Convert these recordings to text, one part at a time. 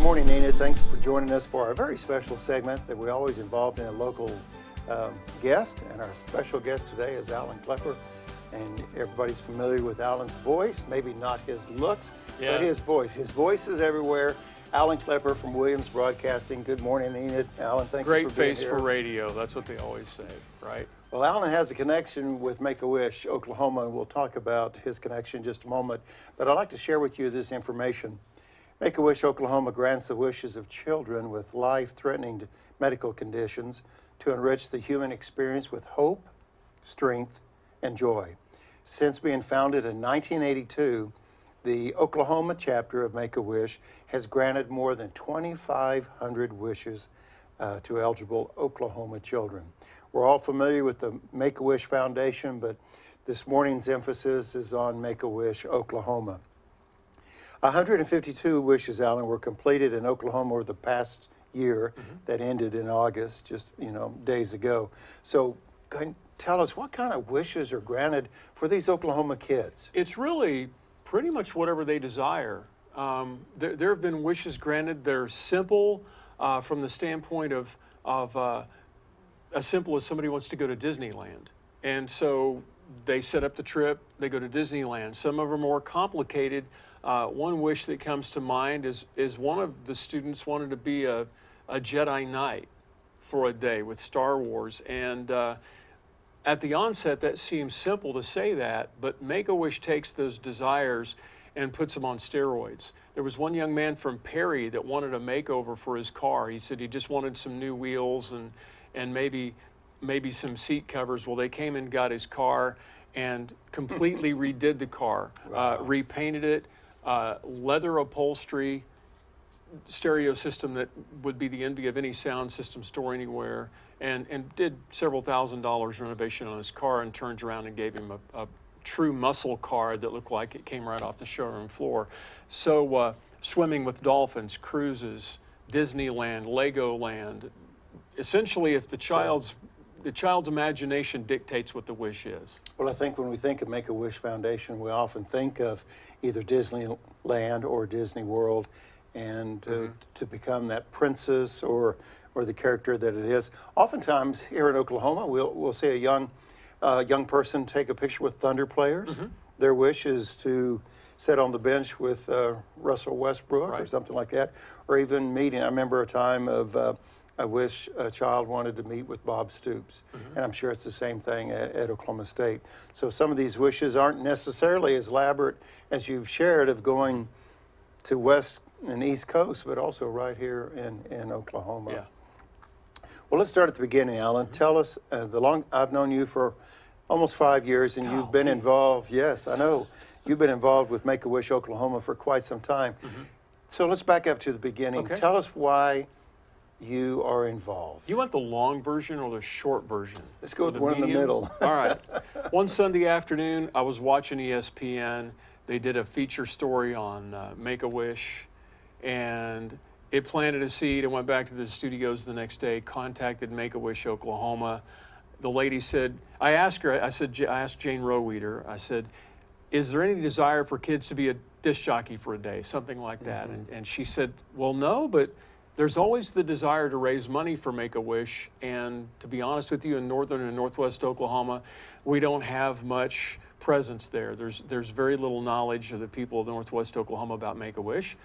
morning, Enid. Thanks for joining us for our very special segment that we always involved in a local guest. And our special guest today is Alan Clepper. And everybody's familiar with Alan's voice, maybe not his looks, but his voice. His voice is everywhere. Alan Clepper from Williams Broadcasting. Good morning, Enid. Alan, thank you for being here. Great face for radio. That's what they always say, right? Well, Alan has a connection with Make-A-Wish, Oklahoma, and we'll talk about his connection in just a moment. But I'd like to share with you this information. Make-A-Wish, Oklahoma grants the wishes of children with life-threatening medical conditions to enrich the human experience with hope, strength, and joy. Since being founded in 1982, the Oklahoma chapter of Make-A-Wish has granted more than 2,500 wishes to eligible Oklahoma children. We're all familiar with the Make-A-Wish Foundation, but this morning's emphasis is on Make-A-Wish Oklahoma. 152 wishes, Alan, were completed in Oklahoma over the past year that ended in August, just days ago. So tell us, what kind of wishes are granted for these Oklahoma kids? It's really pretty much whatever they desire. There have been wishes granted. They're simple from the standpoint of as simple as somebody wants to go to Disneyland. And so they set up the trip, they go to Disneyland. Some of them are more complicated. One wish that comes to mind is one of the students wanted to be a Jedi Knight for a day with Star Wars. And at the onset, that seems simple to say that, but Make-A-Wish takes those desires and puts them on steroids. There was one young man from Perry that wanted a makeover for his car. He said he just wanted some new wheels and maybe some seat covers. Well, they came and got his car and completely redid the car, repainted it, leather upholstery, stereo system that would be the envy of any sound system store anywhere, and did several $1,000s renovation on his car, and turned around and gave him a true muscle car that looked like it came right off the showroom floor. So swimming with dolphins, cruises, Disneyland, Legoland. Essentially, if the child's imagination dictates what the wish is. Well, I think when we think of Make-A-Wish Foundation, we often think of either Disneyland or Disney World, and to become that princess or the character that it is. Oftentimes here in Oklahoma, we'll see a young person take a picture with Thunder players. Their wish is to sit on the bench with Russell Westbrook or something like that, or even meeting. I remember a time of I wish a child wanted to meet with Bob Stoops, and I'm sure it's the same thing at Oklahoma State. So some of these wishes aren't necessarily as elaborate as you've shared of going to West and East Coast, but also right here in Oklahoma. Yeah. Well, let's start at the beginning, Alan. Tell us, I've known you for almost 5 years, and you've been involved. Yes, I know. You've been involved with Make-A-Wish Oklahoma for quite some time. So let's back up to the beginning. Okay. Tell us why you are involved. You want the long version or the short version? Let's go with one in the middle. All right. One Sunday afternoon, I was watching ESPN. They did a feature story on Make-A-Wish, and it planted a seed. I went back to the studios the next day, contacted Make-A-Wish Oklahoma. The lady said, I asked Jane Roweeder, I said, is there any desire for kids to be a disc jockey for a day, something like that? And she said, well, no, but there's always the desire to raise money for Make-A-Wish, and to be honest with you, in northern and northwest Oklahoma, we don't have much presence there. There's very little knowledge of the people of northwest Oklahoma about Make-A-Wish.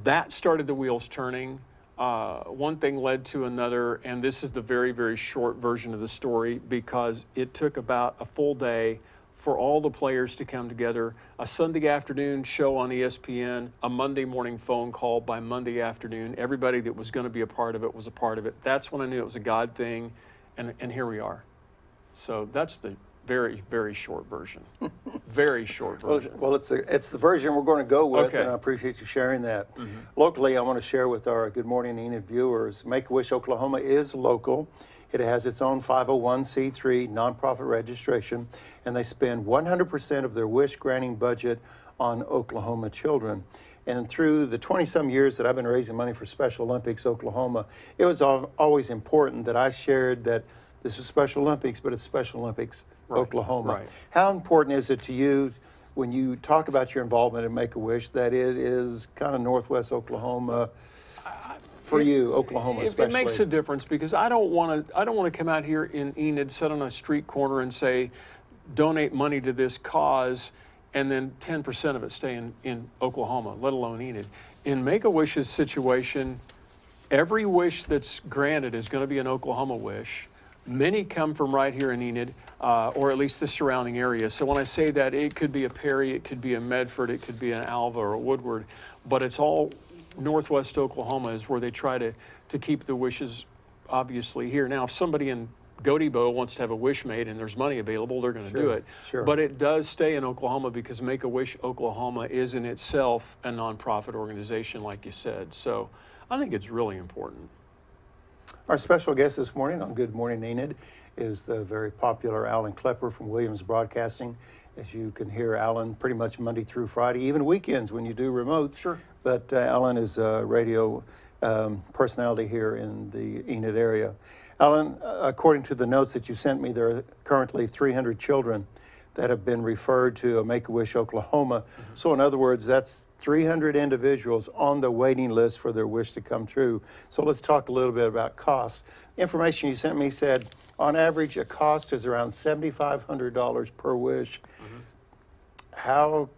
That started the wheels turning. One thing led to another, and this is the very, very short version of the story, because it took about a full day for all the players to come together, a Sunday afternoon show on ESPN, a Monday morning phone call by Monday afternoon. Everybody that was going to be a part of it was a part of it. That's when I knew it was a God thing, and here we are. So that's the very, very short version. Very short version. Well, it's the version we're going to go with, Okay. and I appreciate you sharing that. Locally, I want to share with our Good Morning Enid viewers, Make-A-Wish Oklahoma is local. It has its own 501c3 nonprofit registration, and they spend 100% of their wish granting budget on Oklahoma children. And through the 20-some years that I've been raising money for Special Olympics Oklahoma, it was always important that I shared that this is Special Olympics, but it's Special Olympics Oklahoma. Right. How important is it to you when you talk about your involvement in Make-A-Wish, that it is kind of Northwest Oklahoma for you, Oklahoma especially. It makes a difference because I don't want to come out here in Enid, sit on a street corner and say, donate money to this cause, and then 10% of it stay in Oklahoma, let alone Enid. In Make-A-Wish's situation, every wish that's granted is going to be an Oklahoma wish. Many come from right here in Enid, or at least the surrounding area. So when I say that, it could be a Perry, it could be a Medford, it could be an Alva or a Woodward, but it's all Northwest Oklahoma is where they try to keep the wishes obviously here. Now, if somebody in Godebo wants to have a wish made and there's money available, they're going to do it. Sure. But it does stay in Oklahoma because Make-A-Wish Oklahoma is in itself a nonprofit organization, like you said. So I think it's really important. Our special guest this morning on Good Morning Enid is the very popular Alan Clepper from Williams Broadcasting. As you can hear, Alan pretty much Monday through Friday, even weekends when you do remotes. Sure. But Alan is a radio personality here in the Enid area. Alan, according to the notes that you sent me, there are currently 300 children that have been referred to a Make-A-Wish Oklahoma. Mm-hmm. So in other words, that's 300 individuals on the waiting list for their wish to come true. So let's talk a little bit about cost. Information you sent me said, on average, a cost is around $7,500 per wish. Mm-hmm. How,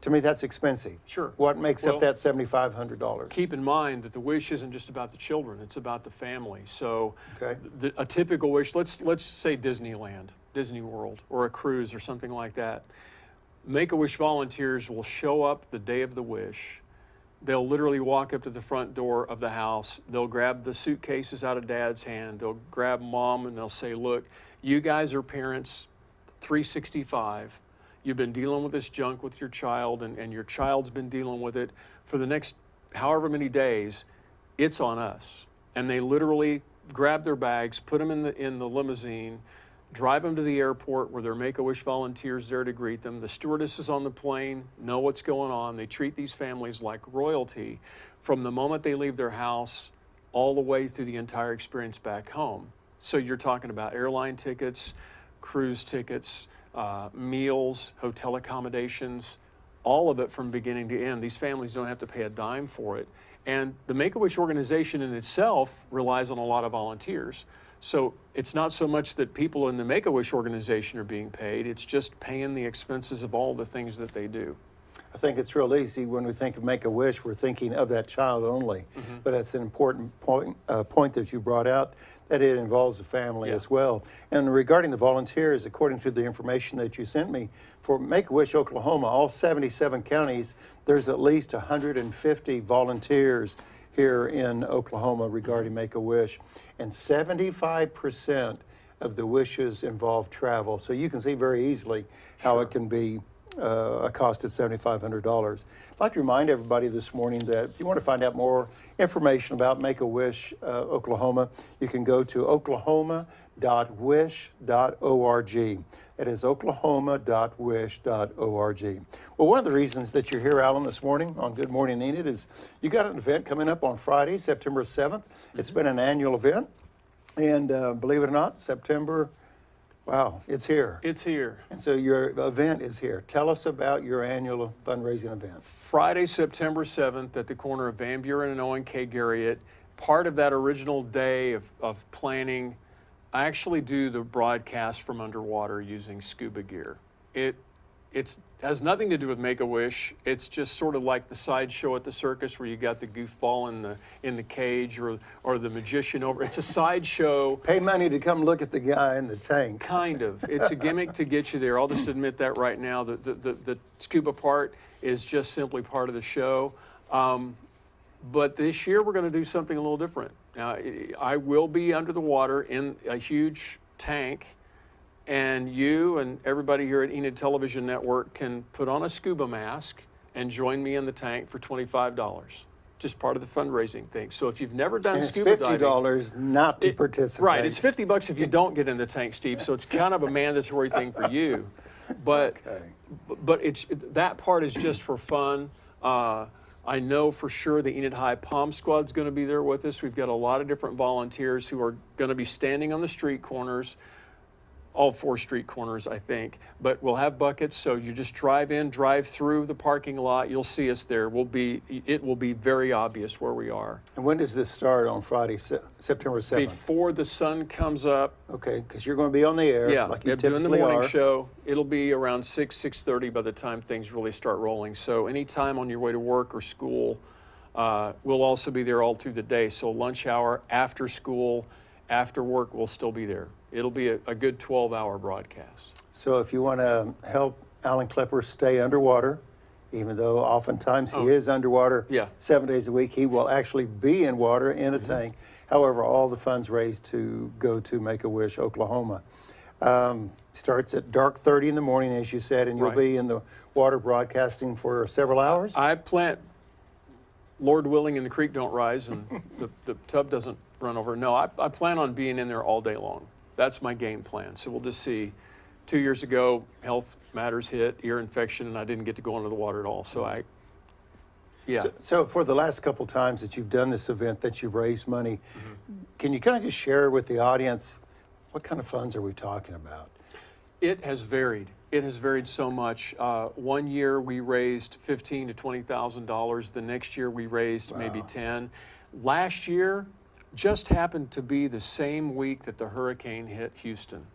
to me, that's expensive. Sure. What makes up that $7,500? Keep in mind that the wish isn't just about the children, it's about the family. So okay. A typical wish, let's say Disneyland, Disney World, or a cruise or something like that. Make-A-Wish volunteers will show up the day of the wish. They'll literally walk up to the front door of the house. They'll grab the suitcases out of Dad's hand. They'll grab Mom and they'll say, look, you guys are parents 365. You've been dealing with this junk with your child, and your child's been dealing with it for the next however many days. It's on us. And they literally grab their bags, put them in the limousine, drive them to the airport where their Make-A-Wish volunteers there to greet them. The stewardesses on the plane know what's going on. They treat these families like royalty from the moment they leave their house all the way through the entire experience back home. So you're talking about airline tickets, cruise tickets, meals, hotel accommodations, all of it from beginning to end. These families don't have to pay a dime for it. And the Make-A-Wish organization in itself relies on a lot of volunteers. So it's not so much that people in the Make-A-Wish organization are being paid, it's just paying the expenses of all the things that they do. I think it's real easy when we think of Make-A-Wish, we're thinking of that child only. Mm-hmm. But that's an important point that you brought out, that it involves the family as well. And regarding the volunteers, according to the information that you sent me, for Make-A-Wish Oklahoma, all 77 counties, there's at least 150 volunteers here in Oklahoma regarding Make-A-Wish. And 75% of the wishes involve travel. So you can see very easily how it can be a cost of $7,500. I'd like to remind everybody this morning that if you want to find out more information about Make-A-Wish Oklahoma, you can go to oklahoma.wish.org. It is oklahoma.wish.org. Well, one of the reasons that you're here, Alan, this morning on Good Morning Enid is you got an event coming up on Friday, September 7th. It's been an annual event. And believe it or not, September, wow, it's here. It's here. And so your event is here. Tell us about your annual fundraising event. Friday, September 7th at the corner of Van Buren and Owen K. Garriott. Part of that original day of planning, I actually do the broadcast from underwater using scuba gear. It has nothing to do with Make-A-Wish. It's just sort of like the sideshow at the circus where you got the goofball in the cage or the magician over. It's a sideshow. Pay money to come look at the guy in the tank. Kind of. It's a gimmick to get you there. I'll just admit that right now. The scuba part is just simply part of the show. But this year we're going to do something a little different. I will be under the water in a huge tank, and you and everybody here at Enid Television Network can put on a scuba mask and join me in the tank for $25. Just part of the fundraising thing. So if you've never done scuba diving, it's $50 not to participate. Right, it's $50 if you don't get in the tank, Steve. So it's kind of a mandatory thing for you. But but that part is just for fun. I know for sure the Enid High Palm Squad's going to be there with us. We've got a lot of different volunteers who are going to be standing on the street corners, all 4 street corners, I think. But we'll have buckets, so you just drive in, drive through the parking lot. You'll see us there. It will be very obvious where we are. And when does this start on Friday, September 7th? Before the sun comes up. Okay, because you're going to be on the air Yeah, like you doing the typically morning are. show. It'll be around 6:30 by the time things really start rolling. So anytime on your way to work or school, we'll also be there all through the day. So lunch hour, after school, after work, we'll still be there. It'll be a good 12-hour broadcast. So if you want to help Alan Clepper stay underwater, even though oftentimes he is underwater Yeah. 7 days a week, he will actually be in water in a tank. However, all the funds raised to go to Make-A-Wish, Oklahoma. Starts at dark 30 in the morning, as you said, and you'll Right. be in the water broadcasting for several hours? I plan, Lord willing, and the creek don't rise and the tub doesn't run over. No, I plan on being in there all day long. That's my game plan. So we'll just see. 2 years ago, health matters hit, ear infection, and I didn't get to go into the water at all. So yeah. So for the last couple times that you've done this event, that you've raised money, can you kind of just share with the audience, what kind of funds are we talking about? It has varied. It has varied so much. One year we raised $15,000 to $20,000. The next year we raised maybe 10. Last year just happened to be the same week that the hurricane hit Houston.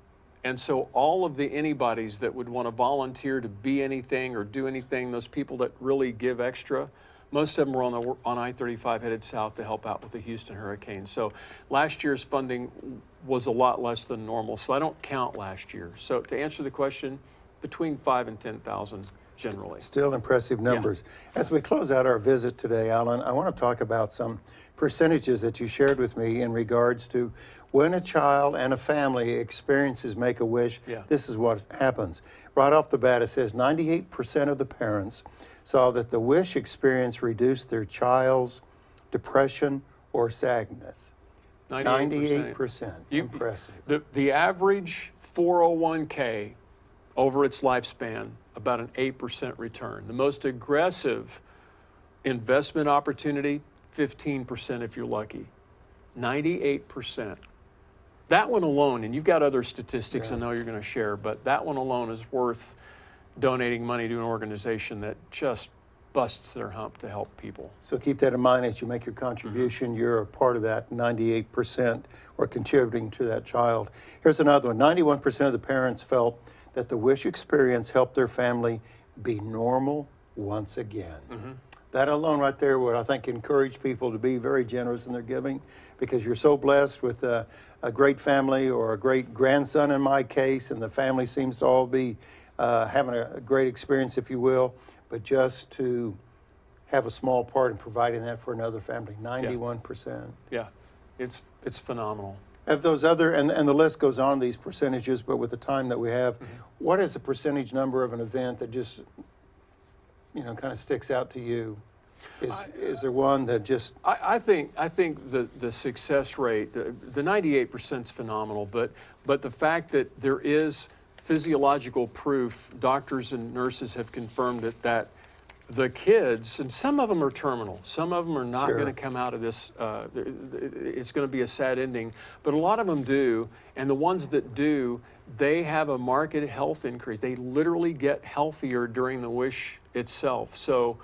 And so all of the anybody's that would want to volunteer to be anything or do anything, those people that really give extra, most of them were on I-35 headed south to help out with the Houston hurricane. So last year's funding was a lot less than normal. So I don't count last year. So to answer the question, between 5,000 and 10,000 generally. Still impressive numbers. As we close out our visit today, Alan, I want to talk about some percentages that you shared with me in regards to when a child and a family experiences Make-A-Wish, this is what happens. Right off the bat, it says 98% of the parents saw that the wish experience reduced their child's depression or sadness. 98%. Impressive. The average 401k over its lifespan, about an 8% return. The most aggressive investment opportunity, 15% if you're lucky. 98%. That one alone, and you've got other statistics I know you're going to share, but that one alone is worth donating money to an organization that just busts their hump to help people. So keep that in mind as you make your contribution. You're a part of that 98% or contributing to that child. Here's another one. 91% of the parents felt that the wish experience helped their family be normal once again. That alone right there would, I think, encourage people to be very generous in their giving, because you're so blessed with a great family, or a great grandson in my case, and the family seems to all be having a great experience, if you will, but just to have a small part in providing that for another family, 91%. Yeah, it's phenomenal. Of those other, and the list goes on, these percentages, but with the time that we have, what is the percentage number of an event that just, kind of sticks out to you? Is there one that just... I think the success rate, the 98% is phenomenal, but the fact that there is physiological proof, doctors and nurses have confirmed it, that the kids, and some of them are terminal, some of them are not going to come out of this, it's going to be a sad ending, but a lot of them do, and the ones that do, they have a marked health increase. They literally get healthier during the wish itself. So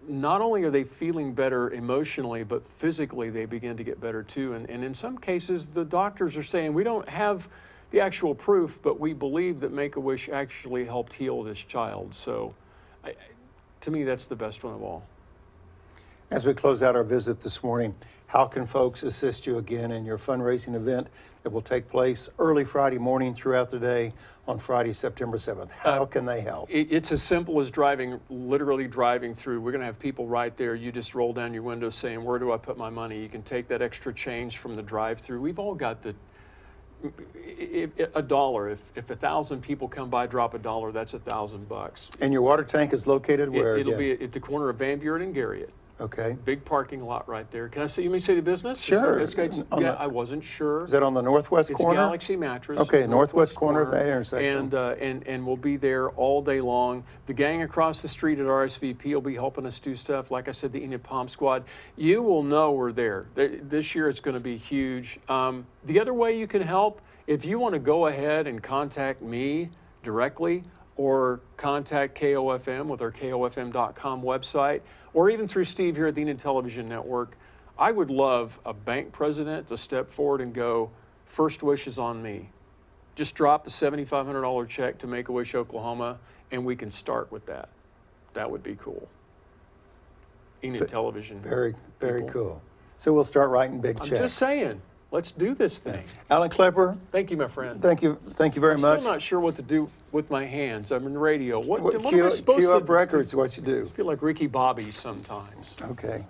not only are they feeling better emotionally, but physically they begin to get better too. And in some cases, the doctors are saying, we don't have the actual proof, but we believe that Make-A-Wish actually helped heal this child. So to me, that's the best one of all. As we close out our visit this morning, how can folks assist you again in your fundraising event that will take place early Friday morning throughout the day on Friday, September 7th? How can they help? It's as simple as literally driving through. We're going to have people right there. You just roll down your window saying, where do I put my money? You can take that extra change from the drive-through. We've all got $1. If 1,000 people come by, drop $1, that's $1,000. And your water tank is located where? It'll be at the corner of Van Buren and Garriott. Okay. Big parking lot right there. Can I see? You may say the business? Sure. I wasn't sure. Is that on the northwest corner? It's Galaxy Mattress. Okay, northwest corner of that intersection. And we'll be there all day long. The gang across the street at RSVP will be helping us do stuff. Like I said, the Enid Palm Squad. You will know we're there. This year it's going to be huge. The other way you can help if you want to go ahead and contact me directly or contact KOFM with our KOFM.com website, or even through Steve here at the Enid Television Network, I would love a bank president to step forward and go, first wish is on me. Just drop a $7,500 check to Make-A-Wish Oklahoma, and we can start with that. That would be cool. Enid Television. Very, very people. cool. So we'll start writing big I'm checks. just saying, let's do this thing. Alan Clepper, Thank you, my friend. thank you very I'm much. still not sure what to do with my hands. I'm in radio. What am I Cue supposed cue to up records, what you do. I feel like Ricky Bobby sometimes. Okay.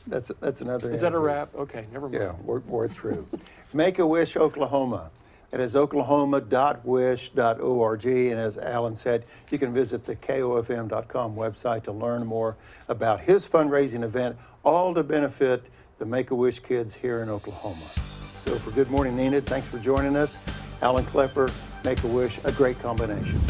That's another. Is that a interview. wrap? Okay, never mind. Yeah, we're through. Make-A-Wish Oklahoma. It is oklahoma.wish.org, and as Alan said, you can visit the KOFM.com website to learn more about his fundraising event, all to benefit the Make-A-Wish kids here in Oklahoma. So for Good Morning Enid, thanks for joining us. Alan Clepper, Make-A-Wish, a great combination.